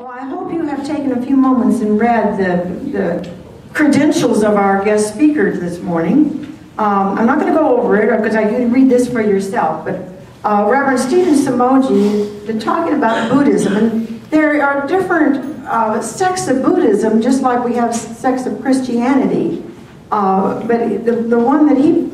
Well, I hope you have taken a few moments and read the credentials of our guest speakers this morning. I'm not going to go over it because you can read this for yourself, but Rev Steve Somogye has been talking about Buddhism, and there are different sects of Buddhism, just like we have sects of Christianity. But the one that he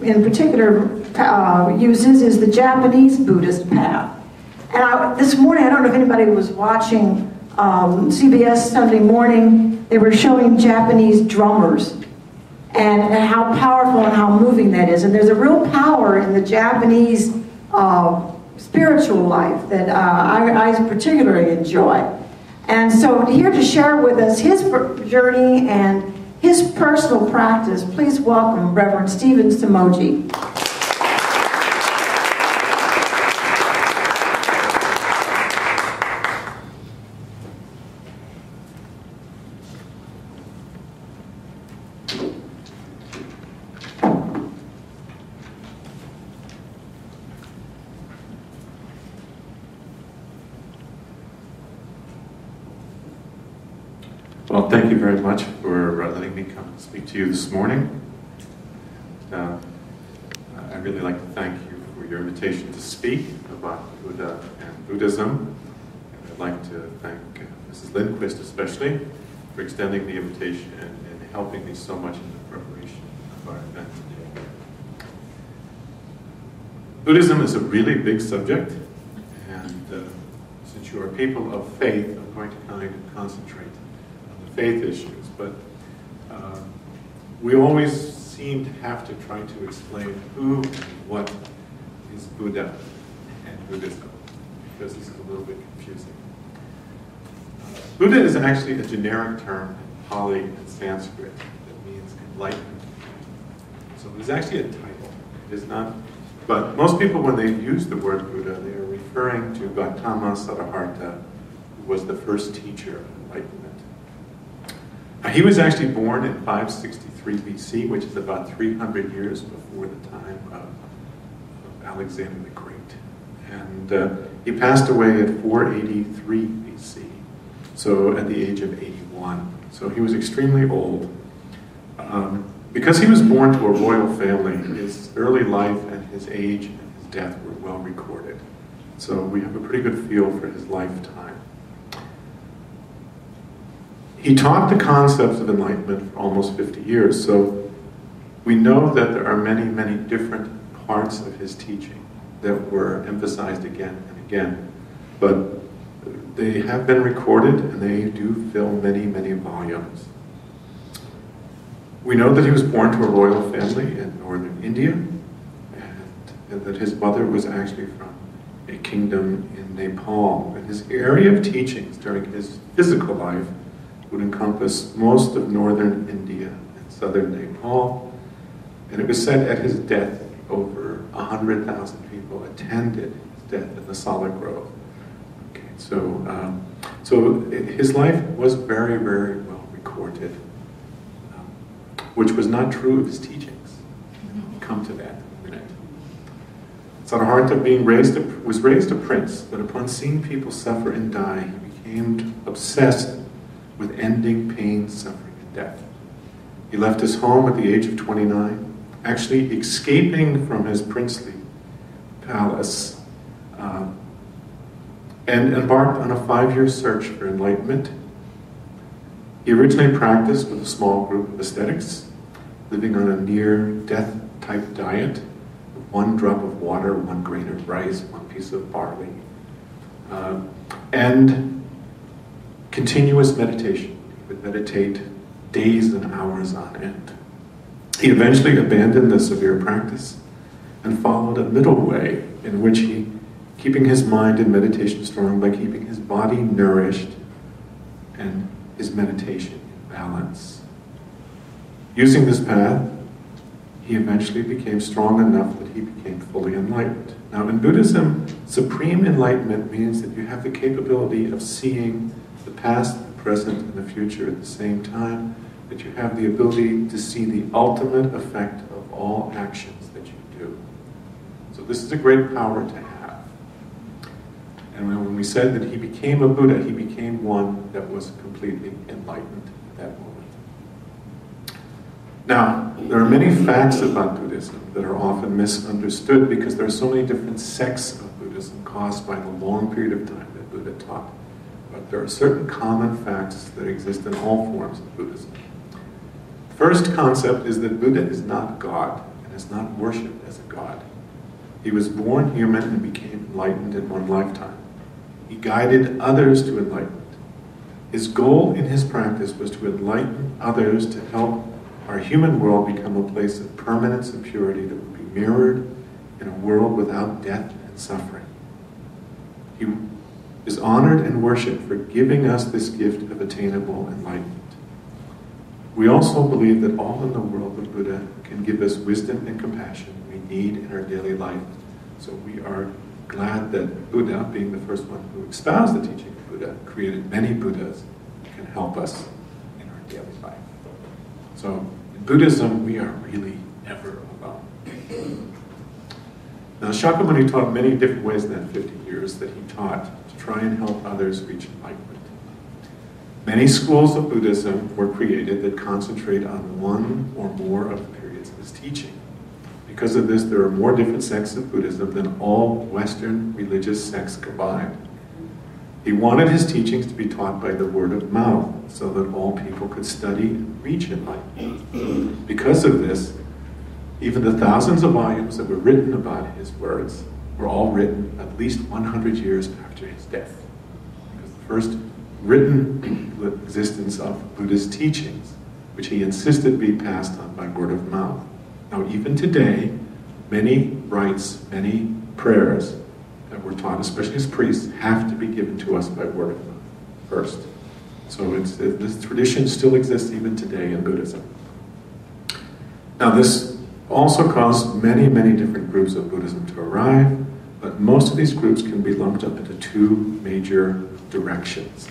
in particular uses is the Japanese Buddhist path. And this morning, I don't know if anybody was watching CBS Sunday Morning, they were showing Japanese drummers and how powerful and how moving that is. And there's a real power in the Japanese spiritual life that I particularly enjoy. And so here to share with us his journey and his personal practice, please welcome Rev Steve Somogye. Well, thank you very much for letting me come and speak to you this morning. I'd really like to thank you for your invitation to speak about Buddha and Buddhism. And I'd like to thank Mrs. Lindquist especially for extending the invitation and helping me so much in the preparation of our event today. Buddhism is a really big subject, and since you are people of faith, I'm going to kind of concentrate faith issues, but we always seem to have to try to explain who and what is Buddha and Buddhism, because it's a little bit confusing. Buddha is actually a generic term in Pali and Sanskrit that means enlightenment. So it is actually a title. It is not, but most people, when they use the word Buddha, they are referring to Gautama Siddhartha, who was the first teacher of enlightenment. He was actually born in 563 BC, which is about 300 years before the time of Alexander the Great. And he passed away at 483 BC, so at the age of 81. So he was extremely old. Because he was born to a royal family, his early life and his age and his death were well recorded. So we have a pretty good feel for his lifetime. He taught the concepts of enlightenment for almost 50 years, so we know that there are many, many different parts of his teaching that were emphasized again and again, but they have been recorded and they do fill many, many volumes. We know that he was born to a royal family in northern India, and that his mother was actually from a kingdom in Nepal, and his area of teachings during his physical life would encompass most of northern India and southern Nepal. And it was said at his death, over 100,000 people attended his death in the Solid Grove. Okay, so his life was very, very well recorded, which was not true of his teachings. We'll come to that in a minute. Siddhartha was raised a prince, but upon seeing people suffer and die, he became obsessed with ending pain, suffering, and death. He left his home at the age of 29, actually escaping from his princely palace, and embarked on a 5-year search for enlightenment. He originally practiced with a small group of ascetics, living on a near-death type diet, 1 drop of water, 1 grain of rice, 1 piece of barley, and continuous meditation. He would meditate days and hours on end. He eventually abandoned the severe practice and followed a middle way in which he, keeping his mind and meditation strong by keeping his body nourished and his meditation in balance. Using this path, he eventually became strong enough that he became fully enlightened. Now in Buddhism, supreme enlightenment means that you have the capability of seeing the past, the present, and the future at the same time, that you have the ability to see the ultimate effect of all actions that you do. So this is a great power to have. And when we we said that he became a Buddha, he became one that was completely enlightened at that moment. Now, there are many facts about Buddhism that are often misunderstood because there are so many different sects of Buddhism caused by the long period of time that Buddha taught. But there are certain common facts that exist in all forms of Buddhism. The first concept is that Buddha is not God and is not worshipped as a god. He was born human and became enlightened in one lifetime. He guided others to enlightenment. His goal in his practice was to enlighten others to help our human world become a place of permanence and purity that would be mirrored in a world without death and suffering. He is honored and worshipped for giving us this gift of attainable enlightenment. We also believe that all in the world of Buddha can give us wisdom and compassion we need in our daily life. So we are glad that Buddha, being the first one who espoused the teaching of Buddha, created many Buddhas who can help us in our daily life. So in Buddhism, we are really never alone. Now, Shakyamuni taught many different ways in that 50 years that he taught to try and help others reach enlightenment. Many schools of Buddhism were created that concentrate on one or more of the periods of his teaching. Because of this, there are more different sects of Buddhism than all Western religious sects combined. He wanted his teachings to be taught by the word of mouth, so that all people could study and reach enlightenment. Because of this, even the thousands of volumes that were written about his words were all written at least 100 years after his death. Because the first written existence of Buddha's teachings, which he insisted be passed on by word of mouth. Now, even today, many rites, many prayers that were taught, especially as priests, have to be given to us by word of mouth first. So this tradition still exists even today in Buddhism. Now, this also caused many, many different groups of Buddhism to arrive, but most of these groups can be lumped up into two major directions.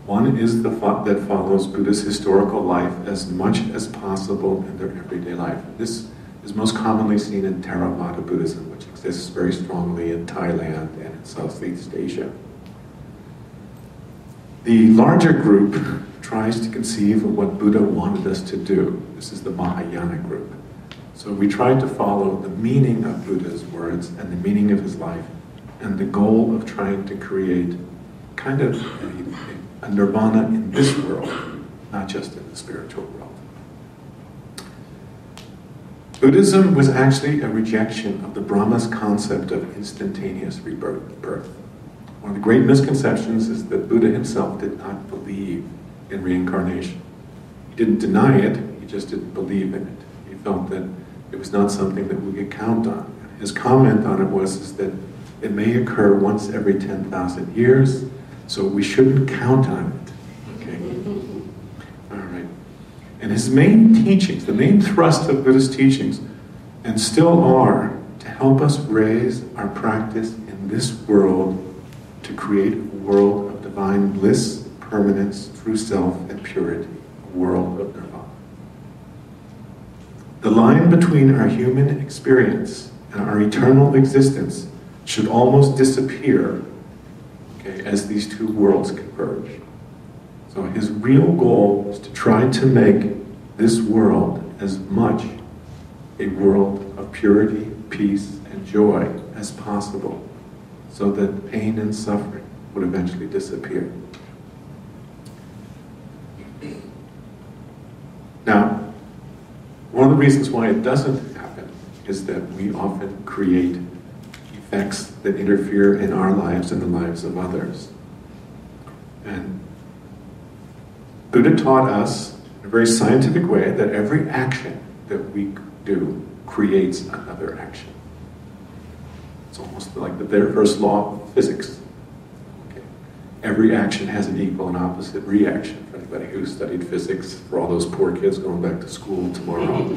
One is that follows Buddha's historical life as much as possible in their everyday life. This is most commonly seen in Theravada Buddhism, which exists very strongly in Thailand and in Southeast Asia. The larger group tries to conceive of what Buddha wanted us to do. This is the Mahayana group. So we try to follow the meaning of Buddha's words and the meaning of his life, and the goal of trying to create kind of a nirvana in this world, not just in the spiritual world. Buddhism was actually a rejection of the Brahma's concept of instantaneous rebirth. One of the great misconceptions is that Buddha himself did not believe in reincarnation. He didn't deny it, he just didn't believe in it. He felt that it was not something that we could count on. His comment on it was that it may occur once every 10,000 years, so we shouldn't count on it. Okay? All right. And his main teachings, the main thrust of Buddhist teachings, and still are, to help us raise our practice in this world to create a world of divine bliss, permanence, true self, and purity, a world of nirvana. The line between our human experience and our eternal existence should almost disappear, okay, as these two worlds converge. So his real goal is to try to make this world as much a world of purity, peace, and joy as possible, so that pain and suffering would eventually disappear. Now, one of the reasons why it doesn't happen is that we often create effects that interfere in our lives and the lives of others. And Buddha taught us in a very scientific way that every action that we do creates another action. It's almost like the very first law of physics. Okay. Every action has an equal and opposite reaction. For anybody who studied physics, for all those poor kids going back to school tomorrow.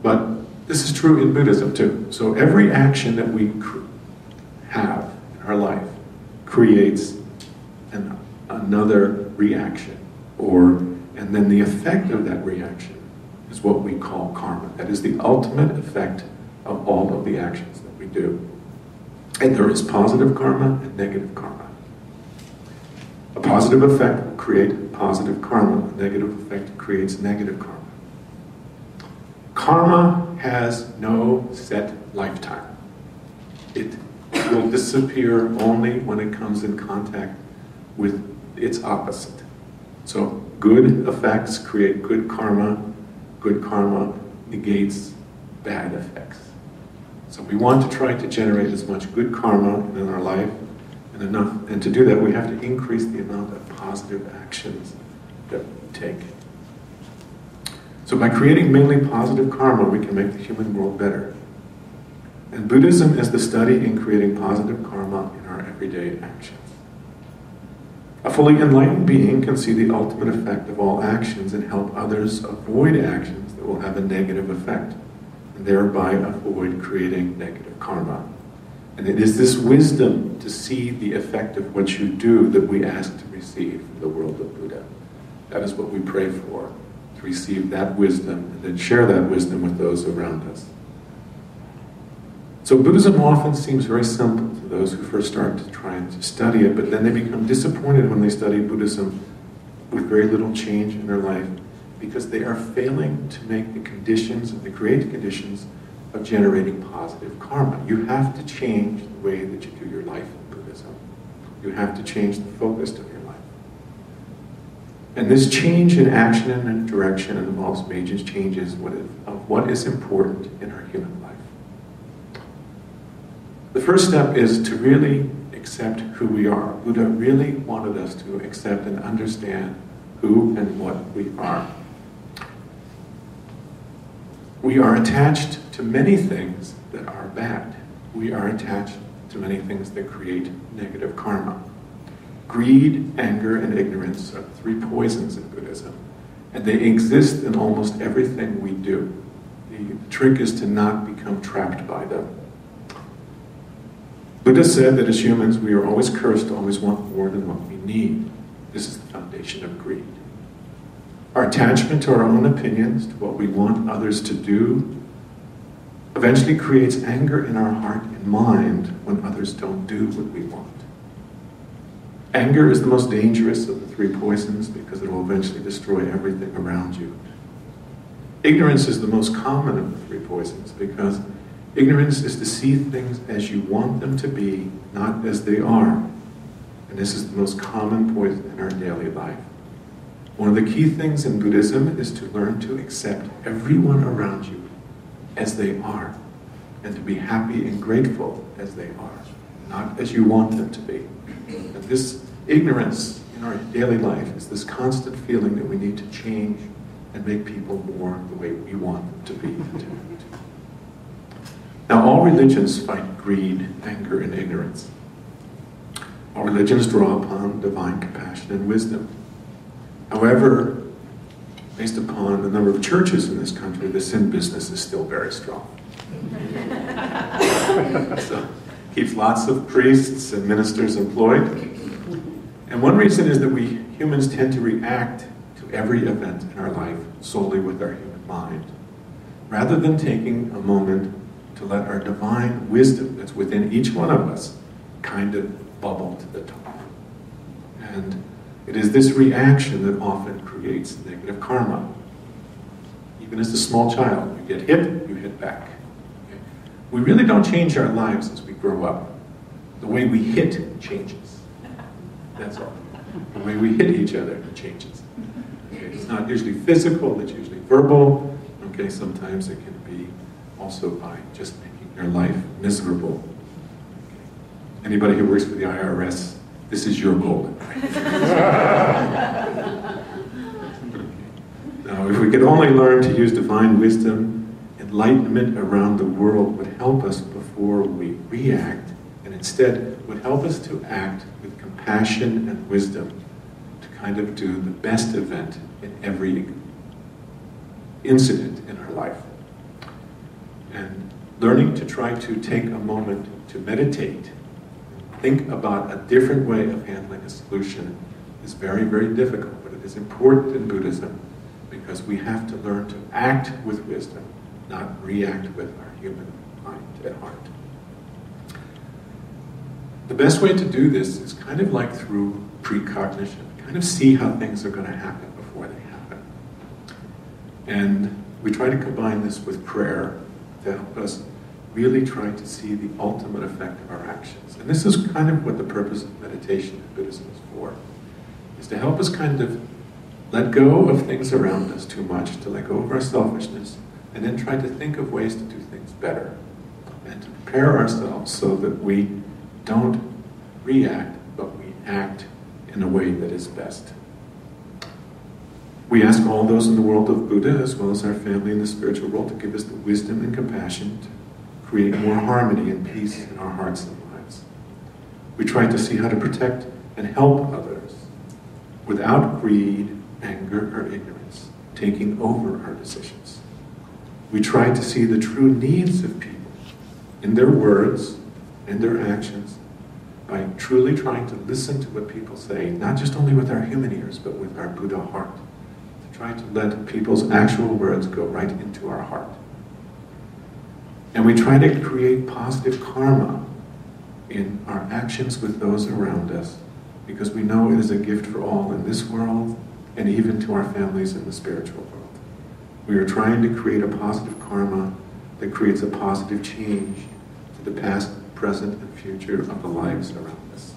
But this is true in Buddhism too. So every action that we have in our life creates another reaction, and then the effect of that reaction is what we call karma. That is the ultimate effect of all of the actions that we do. And there is positive karma and negative karma. A positive effect will create positive karma. A negative effect creates negative karma. Karma has no set lifetime. It will disappear only when it comes in contact with its opposite. So good effects create good karma negates bad effects. So we want to try to generate as much good karma in our life and to do that we have to increase the amount of positive actions that we take. So by creating mainly positive karma, we can make the human world better. And Buddhism is the study in creating positive karma in our everyday actions. A fully enlightened being can see the ultimate effect of all actions and help others avoid actions that will have a negative effect, and thereby avoid creating negative karma. And it is this wisdom to see the effect of what you do that we ask to receive from the world of Buddha. That is what we pray for, to receive that wisdom and then share that wisdom with those around us. So Buddhism often seems very simple to those who first start to try and study it, but then they become disappointed when they study Buddhism with very little change in their life because they are failing to make the conditions and the create conditions of generating positive karma. You have to change the way that you do your life in Buddhism. You have to change the focus of your life. And this change in action and direction involves major changes of what is important in our human life. The first step is to really accept who we are. Buddha really wanted us to accept and understand who and what we are. We are attached to many things that are bad. We are attached to many things that create negative karma. Greed, anger, and ignorance are the three poisons in Buddhism, and they exist in almost everything we do. The trick is to not become trapped by them. Buddha said that as humans, we are always cursed to always want more than what we need. This is the foundation of greed. Our attachment to our own opinions, to what we want others to do, eventually creates anger in our heart and mind when others don't do what we want. Anger is the most dangerous of the three poisons because it will eventually destroy everything around you. Ignorance is the most common of the three poisons because ignorance is to see things as you want them to be, not as they are. And this is the most common poison in our daily life. One of the key things in Buddhism is to learn to accept everyone around you as they are, and to be happy and grateful as they are, not as you want them to be. And this ignorance in our daily life is this constant feeling that we need to change and make people more the way we want them to be. Now, all religions fight greed, anger, and ignorance. All religions draw upon divine compassion and wisdom. However, based upon the number of churches in this country, the sin business is still very strong. So, keeps lots of priests and ministers employed. And one reason is that we humans tend to react to every event in our life solely with our human mind, rather than taking a moment to let our divine wisdom that's within each one of us kind of bubble to the top. And it is this reaction that often creates negative karma. Even as a small child, you get hit, you hit back. Okay? We really don't change our lives as we grow up. The way we hit changes. That's all. The way we hit each other changes. Okay? It's not usually physical, it's usually verbal. Okay, sometimes it can be also by just making their life miserable. Okay. Anybody who works for the IRS, this is your goal. Now, if we could only learn to use divine wisdom, enlightenment around the world would help us before we react, and instead would help us to act with compassion and wisdom to kind of do the best event in every incident in our life. And learning to try to take a moment to meditate, think about a different way of handling a solution is very, very difficult, but it is important in Buddhism because we have to learn to act with wisdom, not react with our human mind and heart. The best way to do this is kind of like through precognition. Kind of see how things are going to happen before they happen. And we try to combine this with prayer to help us really try to see the ultimate effect of our actions. And this is kind of what the purpose of meditation in Buddhism is for, is to help us kind of let go of things around us too much, to let go of our selfishness, and then try to think of ways to do things better, and to prepare ourselves so that we don't react, but we act in a way that is best. We ask all those in the world of Buddha, as well as our family in the spiritual world, to give us the wisdom and compassion to create more harmony and peace in our hearts and lives. We try to see how to protect and help others without greed, anger, or ignorance taking over our decisions. We try to see the true needs of people in their words and their actions by truly trying to listen to what people say, not just only with our human ears, but with our Buddha heart. To try to let people's actual words go right into our heart. And we try to create positive karma in our actions with those around us, because we know it is a gift for all in this world and even to our families in the spiritual world. We are trying to create a positive karma that creates a positive change to the past, present, and future of the lives around us.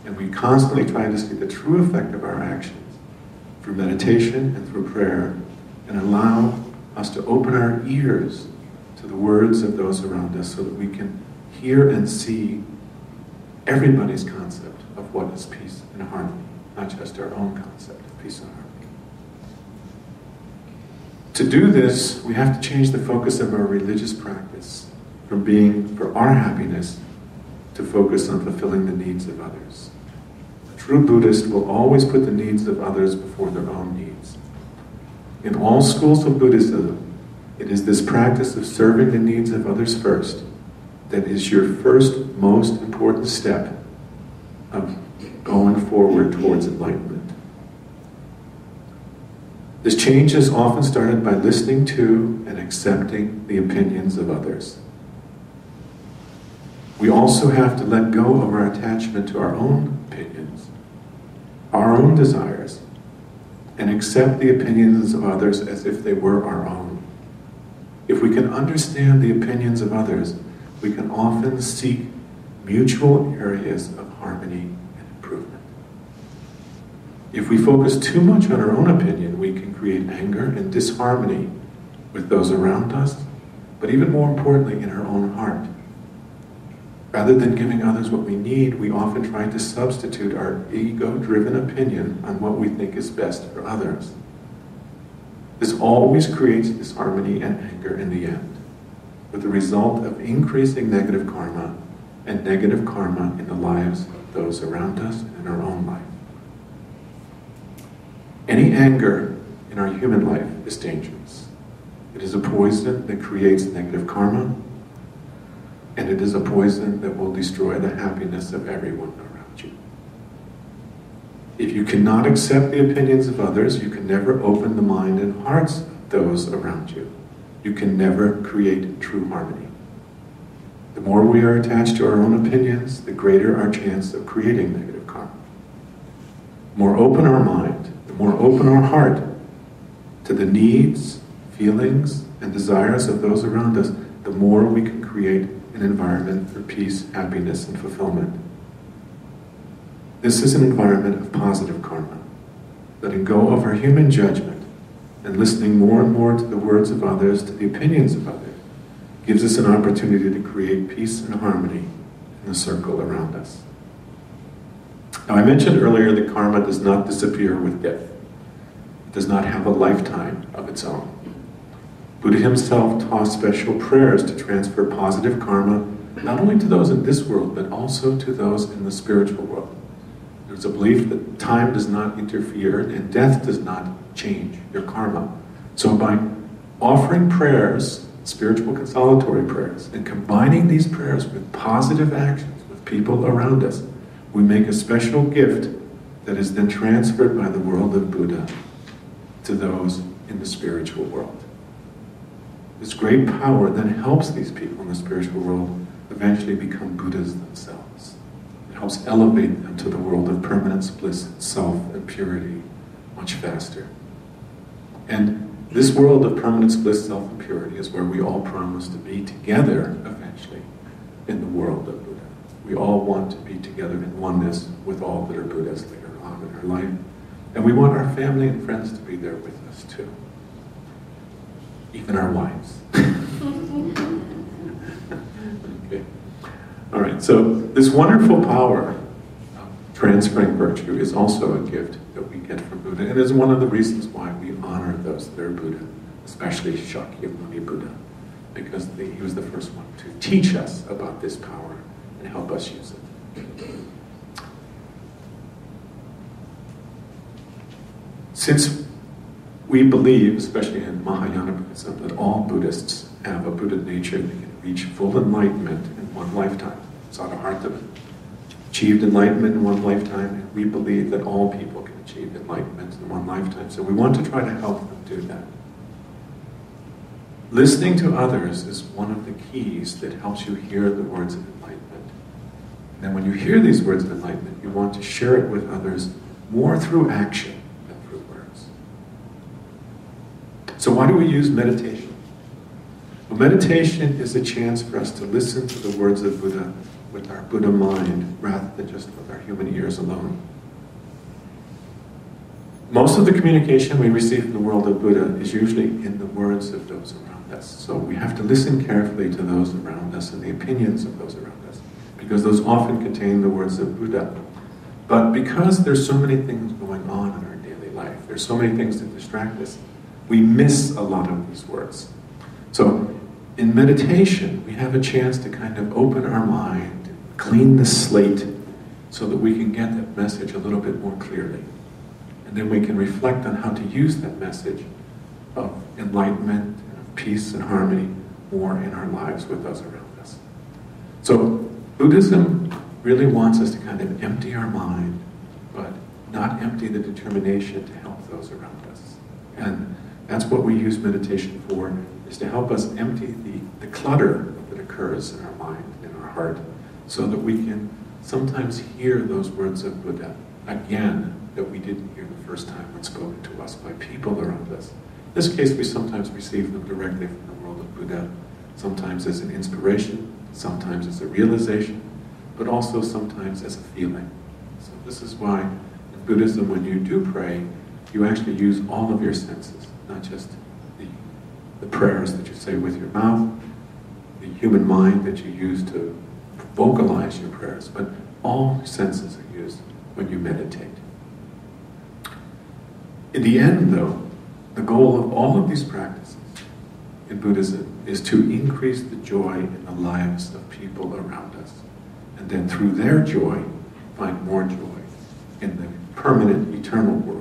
And we constantly try to see the true effect of our actions through meditation and through prayer, and allow us to open our ears to the words of those around us so that we can hear and see everybody's concept of what is peace and harmony, not just our own concept of peace and harmony. To do this, we have to change the focus of our religious practice from being for our happiness to focus on fulfilling the needs of others. A true Buddhist will always put the needs of others before their own needs. In all schools of Buddhism, it is this practice of serving the needs of others first that is your first, most important step of going forward towards enlightenment. This change is often started by listening to and accepting the opinions of others. We also have to let go of our attachment to our own opinions, our own desires, and accept the opinions of others as if they were our own. If we can understand the opinions of others, we can often seek mutual areas of harmony and improvement. If we focus too much on our own opinion, we can create anger and disharmony with those around us, but even more importantly, in our own heart. Rather than giving others what we need, we often try to substitute our ego-driven opinion on what we think is best for others. This always creates disharmony and anger in the end, with the result of increasing negative karma and negative karma in the lives of those around us and in our own life. Any anger in our human life is dangerous. It is a poison that creates negative karma, and it is a poison that will destroy the happiness of everyone around you. If you cannot accept the opinions of others, you can never open the mind and hearts of those around you. You can never create true harmony. The more we are attached to our own opinions, the greater our chance of creating negative karma. The more open our mind, the more open our heart to the needs, feelings, and desires of those around us, the more we can create an environment for peace, happiness, and fulfillment. This is an environment of positive karma, letting go of our human judgment and listening more and more to the words of others, to the opinions of others, gives us an opportunity to create peace and harmony in the circle around us. Now, I mentioned earlier that karma does not disappear with death. It does not have a lifetime of its own. Buddha himself taught special prayers to transfer positive karma not only to those in this world, but also to those in the spiritual world. There's a belief that time does not interfere and death does not change your karma. So by offering prayers, spiritual consolatory prayers, and combining these prayers with positive actions with people around us, we make a special gift that is then transferred by the world of Buddha to those in the spiritual world. This great power then helps these people in the spiritual world eventually become Buddhas themselves. helps elevate them to the world of permanence, bliss, self, and purity much faster. And this world of permanence, bliss, self, and purity is where we all promise to be together eventually in the world of Buddha. We all want to be together in oneness with all that are Buddhas later on in our life. And we want our family and friends to be there with us too. Even our wives. Okay. All right, so this wonderful power of transferring virtue is also a gift that we get from Buddha, and is one of the reasons why we honor those that are Buddha, especially Shakyamuni Buddha, because he was the first one to teach us about this power and help us use it. Since we believe, especially in Mahayana Buddhism, that all Buddhists have a Buddha nature that can reach full enlightenment in one lifetime, Sadhartha achieved enlightenment in one lifetime, and we believe that all people can achieve enlightenment in one lifetime, so we want to try to help them do that. Listening to others is one of the keys that helps you hear the words of enlightenment. And then when you hear these words of enlightenment, you want to share it with others more through action than through words. So why do we use meditation? Well, meditation is a chance for us to listen to the words of Buddha with our Buddha mind, rather than just with our human ears alone. Most of the communication we receive from the world of Buddha is usually in the words of those around us. So we have to listen carefully to those around us and the opinions of those around us, because those often contain the words of Buddha. But because there's so many things going on in our daily life, there's so many things that distract us, we miss a lot of these words. So in meditation, we have a chance to kind of open our mind, clean the slate, so that we can get that message a little bit more clearly. And then we can reflect on how to use that message of enlightenment, of peace and harmony more in our lives with those around us. So Buddhism really wants us to kind of empty our mind, but not empty the determination to help those around us. And that's what we use meditation for, is to help us empty the clutter that occurs in our mind, in our heart, so that we can sometimes hear those words of Buddha again that we didn't hear the first time when spoken to us by people around us. In this case, we sometimes receive them directly from the world of Buddha, sometimes as an inspiration, sometimes as a realization, but also sometimes as a feeling. So this is why in Buddhism, when you do pray, you actually use all of your senses, not just the prayers that you say with your mouth, the human mind that you use to vocalize your prayers, but all senses are used when you meditate. In the end, though, the goal of all of these practices in Buddhism is to increase the joy in the lives of people around us, and then through their joy, find more joy in the permanent, eternal world